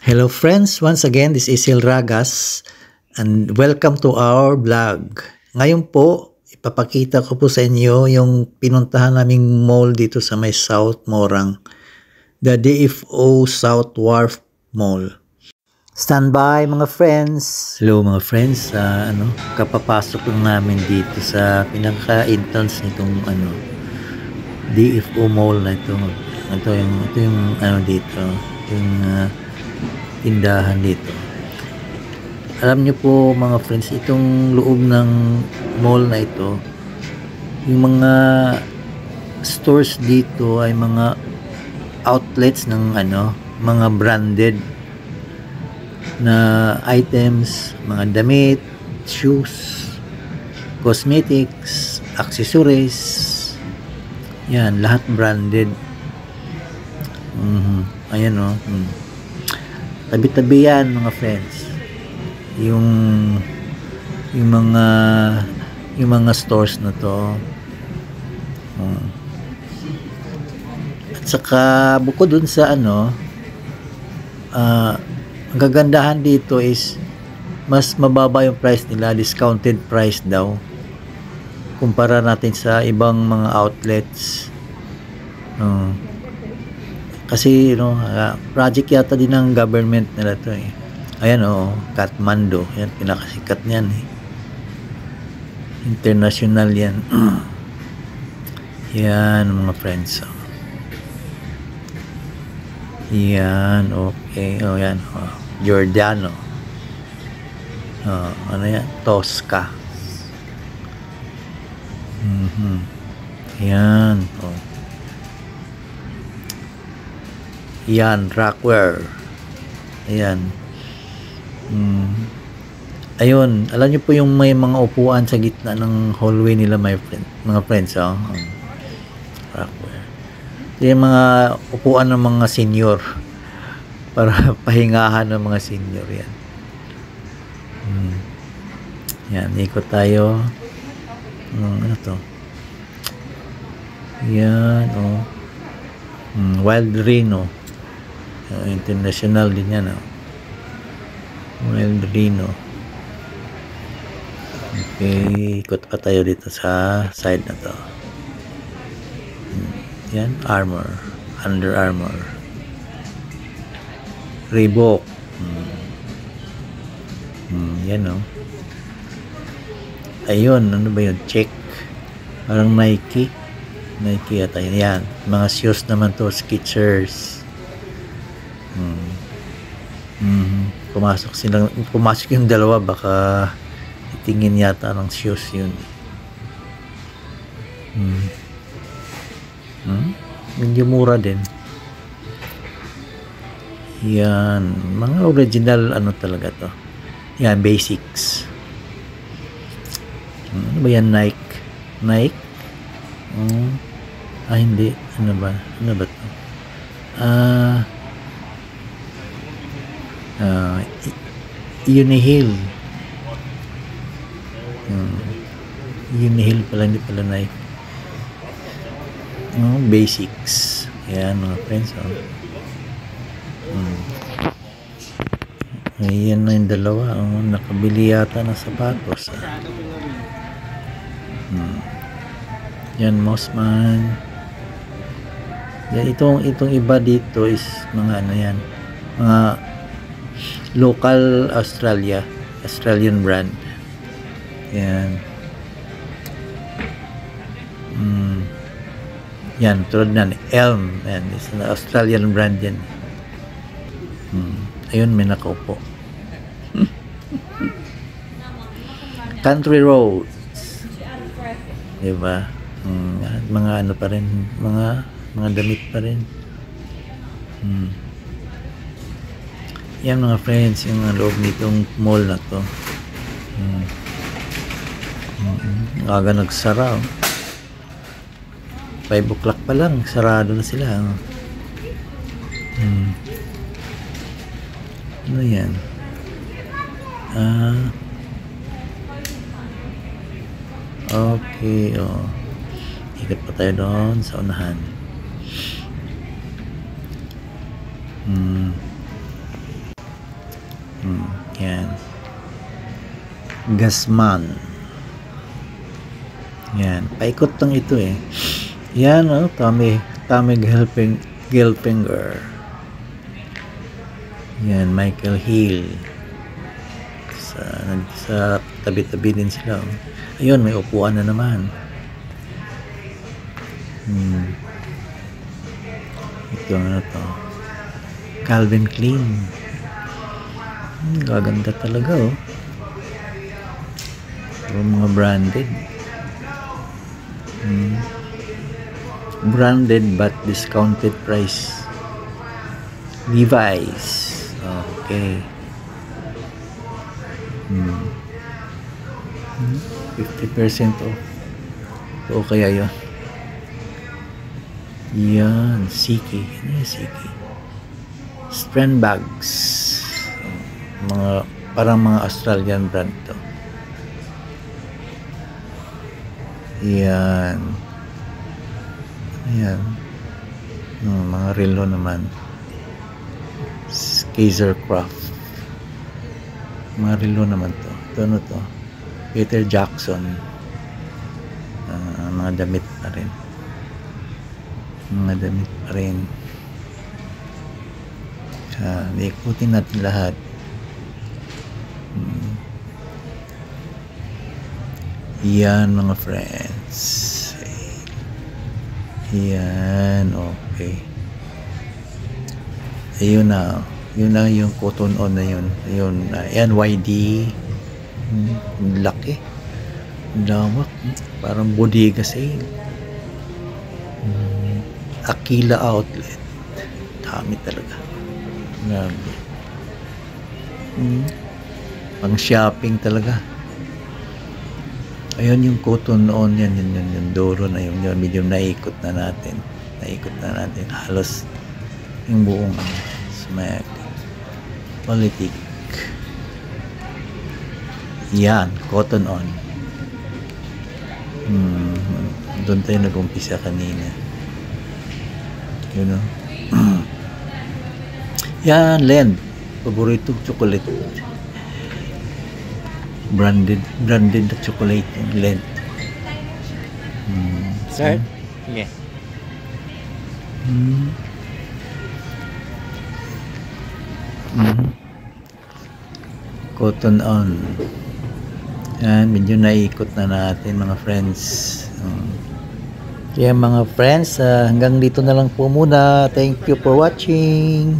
Hello friends, once again this is Sil Ragas and welcome to our vlog. Ngayon po, ipapakita ko po sa inyo yung pinuntahan naming mall dito sa may South Morang, the DFO South Wharf Mall. Standby mga friends. Hello mga friends, kapapasok lang namin dito sa pinaka-entrance nitong DFO Mall na ito. Ito yung dito, yung tindahan dito. Alam nyo po mga friends, itong loob ng mall na ito, yung mga stores dito ay mga outlets ng mga branded na items, mga damit, shoes, cosmetics, accessories, yan, lahat branded. Ayan o. Tabi-tabi yan mga friends, yung mga stores na to. At saka bukod dun sa ang gagandahan dito is mas mababa yung price nila, discounted price daw kumpara natin sa ibang mga outlets. Kasi project yata din ng government nila to eh. Ayan Kathmandu, yan pinakasikat niyan eh. International yan. Yan mga friends. Yan, okay. Yan. Giordano. Ano yan? Tosca. Yan. Yan, Rockware. Ayan. Ayun, alam niyo po yung may mga upuan sa gitna ng hallway nila, mga friends, Rockware. Ito yung mga upuan ng mga senior para pahingahan ng mga senior yan. Yan, ikot tayo. Ano to? Yan, Wild Rhino. International din yan. Wild Rhino. Okay, ikot pa tayo dito sa side na to. Yan, Armour, Under Armour, Reebok. Yan ayun, ano ba yun? Check, parang Nike yata yan. Mga shoes naman to, Skechers. Pumasok yung dalawa, baka itingin yata ng shoes yun. Medyo mura din. Yan, mga original talaga to. Yan, basics. Ano ba yan? Nike? Hindi. Ano ba to? Unihil. Unihil pala, hindi pala Nike. Basics. Ayan mga friends. Ayan na yung dalawa. Nakabili yata ng sapatos. Yan, Mossman. Yan, itong iba dito is mga yan, mga local Australian brand. Yan. Yan, tulad na Elm. Yan, is an Australian brand yan. Ayun, may nakaupo. Country Roads. Diba? Mga pa rin, mga damit pa rin. Yan mga friends, yung loob nitong mall na to. Aga nagsara 5 o'clock pa lang, sarado na sila. Ano yan? Okay, ikot pa tayo doon sa unahan. Gasman. Yan, paikot lang ito eh. Yan, oh, Tommy Hilfiger. Yan, Michael Hill. Sa tabi-tabi din sila. Oh. Ayun, may upuan na naman. Ito ano to? Calvin Klein. Gaganda talaga oh. Mga branded. Branded but discounted price. Levi's. Okay. 50% off. O kaya yun. Yan. Siki. Ano yung Siki? Strand bags. Parang mga Australian brand to. Yan. Ayan. Mga relo naman. Kaisercraft. Mga relo naman to. Ito ano to? Peter Jackson. Mga damit pa rin. Ikutin natin lahat. Yan mga friends. Yan, okay. Ayun na. Yun na yung cotton on na yun. Ayun, NYD. Laki. Lawak. Parang bodega sale. Aquila outlet. Dami talaga. Grabe. Pang shopping talaga. Ayun yung cotton on yan, yung Doro na yun, medyo naikot na natin. Halos yung buong smack. Politik. Yan, cotton on. Doon tayo nag-umpisa kanina. You know? Yan, Lend. Paboritong chocolate. Branded na chocolate yung Lend. Sir? Sige. Cotton on. Yan, medyo naikot na natin mga friends. Kaya mga friends, hanggang dito na lang po muna. Thank you for watching.